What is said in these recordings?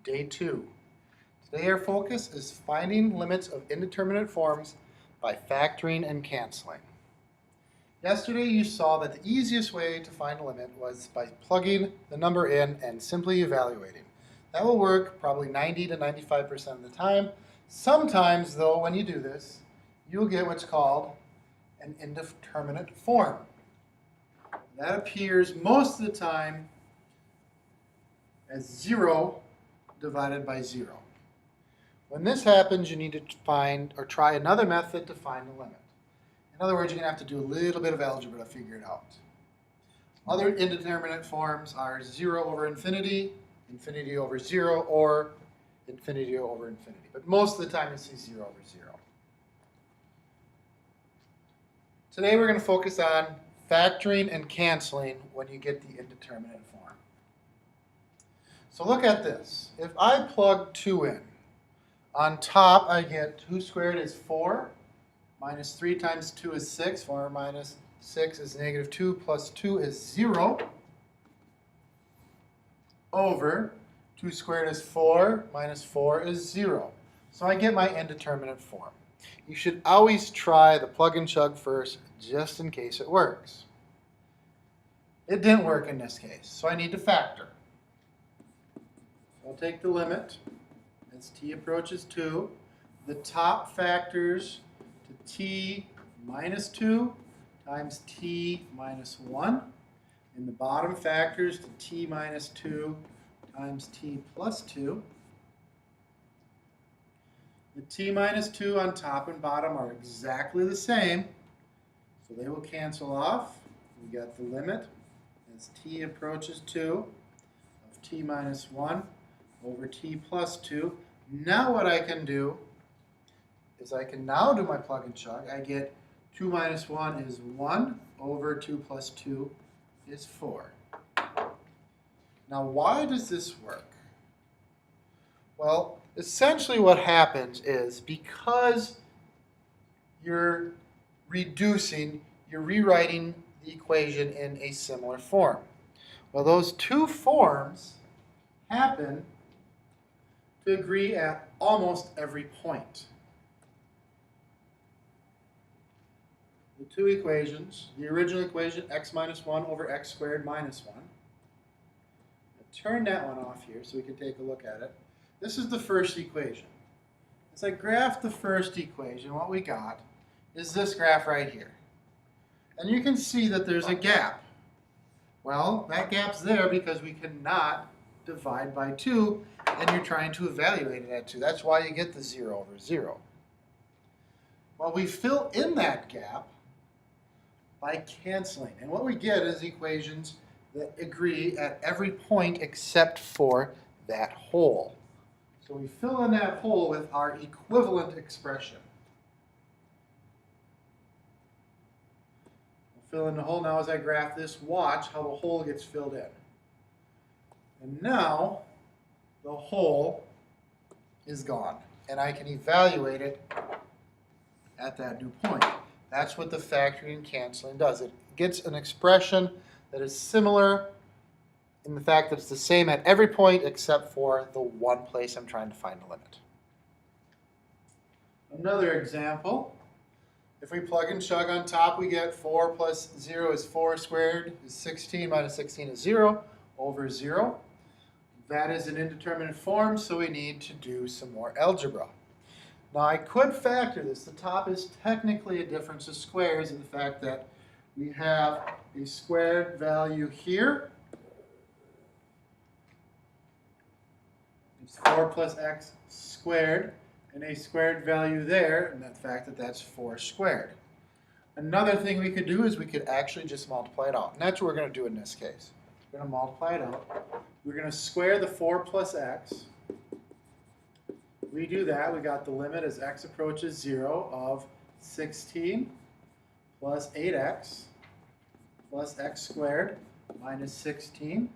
Day 2. Today our focus is finding limits of indeterminate forms by factoring and canceling. Yesterday you saw that the easiest way to find a limit was by plugging the number in and simply evaluating. That will work probably 90 to 95% of the time. Sometimes though, when you do this, you'll get what's called an indeterminate form. That appears most of the time as 0 divided by 0. When this happens, you need to find or try another method to find the limit. In other words, you're going to have to do a little bit of algebra to figure it out. Other indeterminate forms are 0 over infinity, infinity over 0, or infinity over infinity. But most of the time, you see 0 over 0. Today, we're going to focus on factoring and canceling when you get the indeterminate form. So look at this. If I plug 2 in, on top I get 2 squared is 4, minus 3 times 2 is 6, 4 minus 6 is negative 2, plus 2 is 0, over 2 squared is 4, minus 4 is 0. So I get my indeterminate form. You should always try the plug and chug first, just in case it works. It didn't work in this case, so I need to factor. I'll take the limit as t approaches 2. The top factors to t minus 2 times t minus 1. And the bottom factors to t minus 2 times t plus 2. The t minus 2 on top and bottom are exactly the same, so they will cancel off. We got the limit as t approaches 2 of t minus 1 over t plus 2. Now what I can do is I can now do my plug and chug. I get 2 minus 1 is 1 over 2 plus 2 is 4. Now why does this work? Well, essentially what happens is because you're reducing, you're rewriting the equation in a similar form. Well, those two forms happen to agree at almost every point. The two equations, the original equation, x minus 1 over x squared minus 1. I'll turn that one off here so we can take a look at it. This is the first equation. As I graph the first equation, what we got is this graph right here. And you can see that there's a gap. Well, that gap's there because we cannot divide by 2, and you're trying to evaluate it at 2. That's why you get the 0 over 0. Well, we fill in that gap by canceling. And what we get is equations that agree at every point except for that hole. So we fill in that hole with our equivalent expression. We'll fill in the hole now as I graph this. Watch how the hole gets filled in. And now the hole is gone, and I can evaluate it at that new point. That's what the factoring and canceling does. It gets an expression that is similar in the fact that it's the same at every point except for the one place I'm trying to find the limit. Another example, if we plug and chug on top, we get 4 plus 0 is 4 squared is 16 minus 16 is 0 over 0. That is an indeterminate form, so we need to do some more algebra. Now I could factor this. The top is technically a difference of squares in the fact that we have a squared value here. It's 4 plus x squared, and a squared value there, and the fact that that's 4 squared. Another thing we could do is we could actually just multiply it out. And that's what we're going to do in this case. We're going to multiply it out. We're going to square the 4 plus x. We do that. We got the limit as x approaches 0 of 16 plus 8x plus x squared minus 16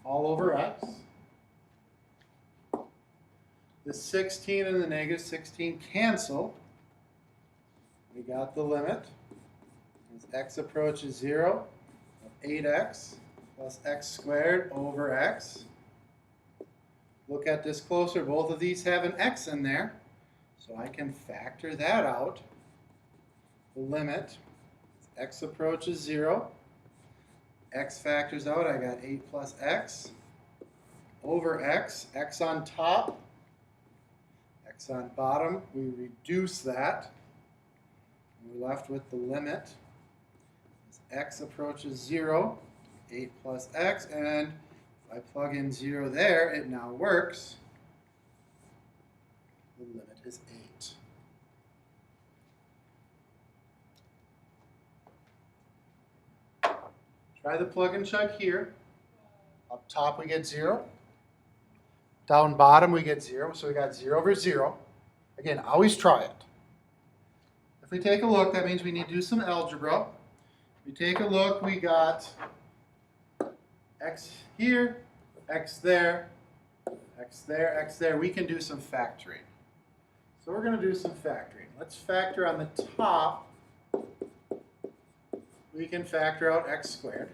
all over x. The 16 and the negative 16 cancel. We got the limit as x approaches 0 of 8x plus x squared over x Look at this closer. Both of these have an x in there, so I can factor that out. The limit, x approaches 0. X factors out. I got 8 plus x over x. X on top, x on bottom. We reduce that. We're left with the limit. As x approaches 0, 8 plus x, and if I plug in 0 there, it now works. The limit is 8. Try the plug and chug here. Up top we get 0. Down bottom we get 0, so we got 0 over 0. Again, always try it. If we take a look, that means we need to do some algebra. If we take a look, we got x here, x there, x there, x there. We can do some factoring. So we're going to do some factoring. Let's factor on the top. We can factor out x squared.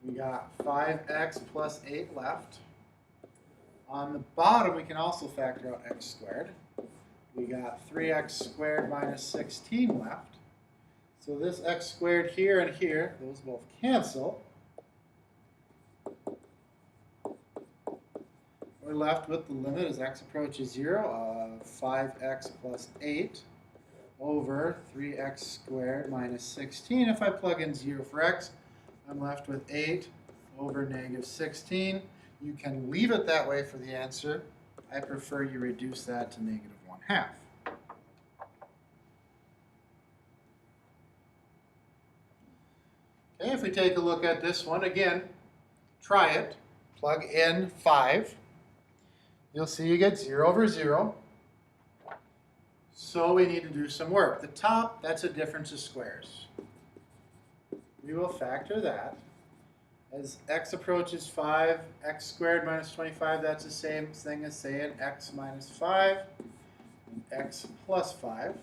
We got 5x plus 8 left. On the bottom, we can also factor out x squared. We got 3x squared minus 16 left. So this x squared here and here, those both cancel. We're left with the limit as x approaches 0 of 5x plus 8 over 3x squared minus 16. If I plug in 0 for x, I'm left with 8 over negative 16. You can leave it that way for the answer. I prefer you reduce that to negative 1/2. Okay, if we take a look at this one, again, try it. Plug in 5. You'll see you get 0 over 0. So we need to do some work. The top, that's a difference of squares. We will factor that. As x approaches 5, x squared minus 25, that's the same thing as saying x minus 5 and x plus 5.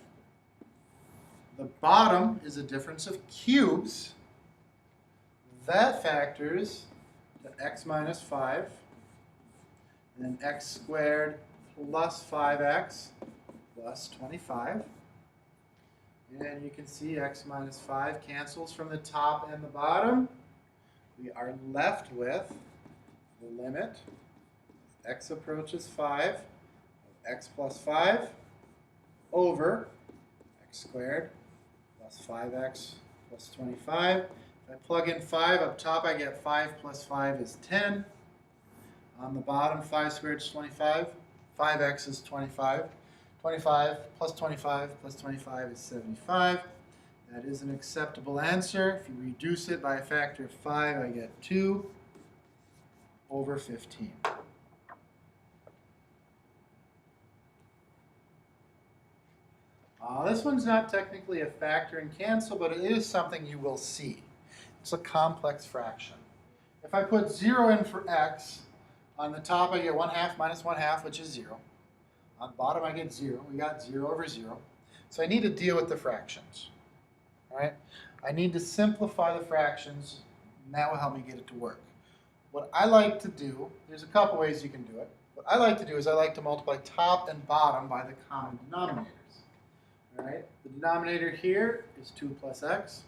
The bottom is a difference of cubes. That factors to x minus 5, and then x squared plus 5x plus 25. And you can see x minus 5 cancels from the top and the bottom. We are left with the limit. X approaches 5 of x plus 5 over x squared plus 5x plus 25. If I plug in 5 up top, I get 5 plus 5 is 10. On the bottom, 5 squared is 25. 5x is 25. 25 plus 25 plus 25 is 75. That is an acceptable answer. If you reduce it by a factor of 5, I get 2 over 15. This one's not technically a factor and cancel, but it is something you will see. It's a complex fraction. If I put 0 in for x, on the top I get 1/2 minus 1/2, which is 0. On the bottom I get 0. We got 0 over 0. So I need to deal with the fractions. All right? I need to simplify the fractions, and that will help me get it to work. What I like to do, there's a couple ways you can do it. What I like to do is I like to multiply top and bottom by the common denominators. All right? The denominator here is 2 plus x.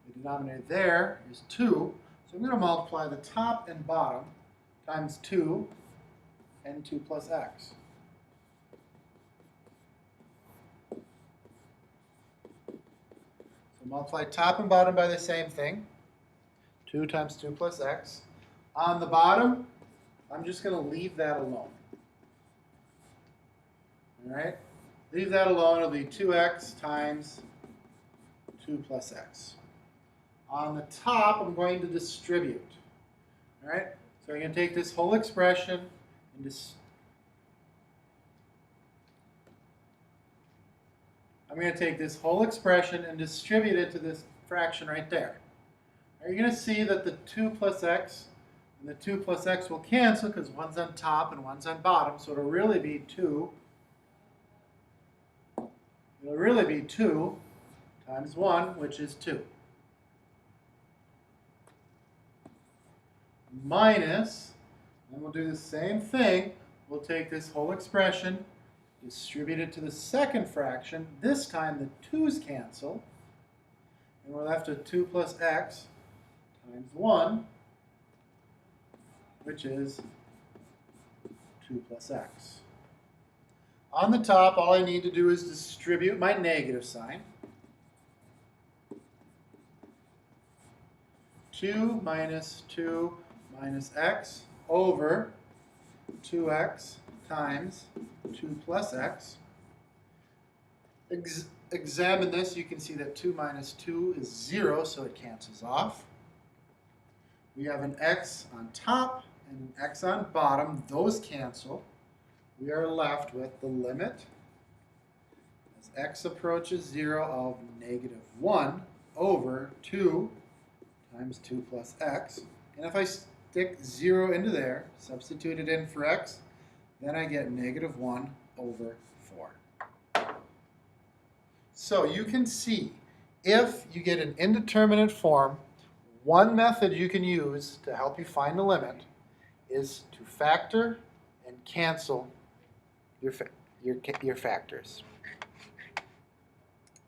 The denominator there is 2. So I'm going to multiply the top and bottom times 2 and 2 plus x. So multiply top and bottom by the same thing. 2 times 2 plus x. On the bottom, I'm just going to leave that alone. All right? Leave that alone. It'll be 2x times 2 plus x. On the top, I'm going to distribute. All right? So I'm going to take this whole expression and distribute it to this fraction right there. Now you're going to see that the 2 plus x and the 2 plus x will cancel because one's on top and one's on bottom, so it'll really be 2. It'll really be 2 times 1, which is 2. And we'll do the same thing. We'll take this whole expression, distribute it to the second fraction. This time the 2's cancel. And we're left with 2 plus x times 1, which is 2 plus x. On the top, all I need to do is distribute my negative sign. 2 minus 2 minus x over 2x times 2 plus x. Examine this. You can see that 2 minus 2 is 0, so it cancels off. We have an x on top and an x on bottom. Those cancel. We are left with the limit as x approaches 0 of negative 1 over 2 times 2 plus x. And if I stick 0 into there, substitute it in for x, then I get negative 1 over 4. So you can see, if you get an indeterminate form, one method you can use to help you find the limit is to factor and cancel your factors.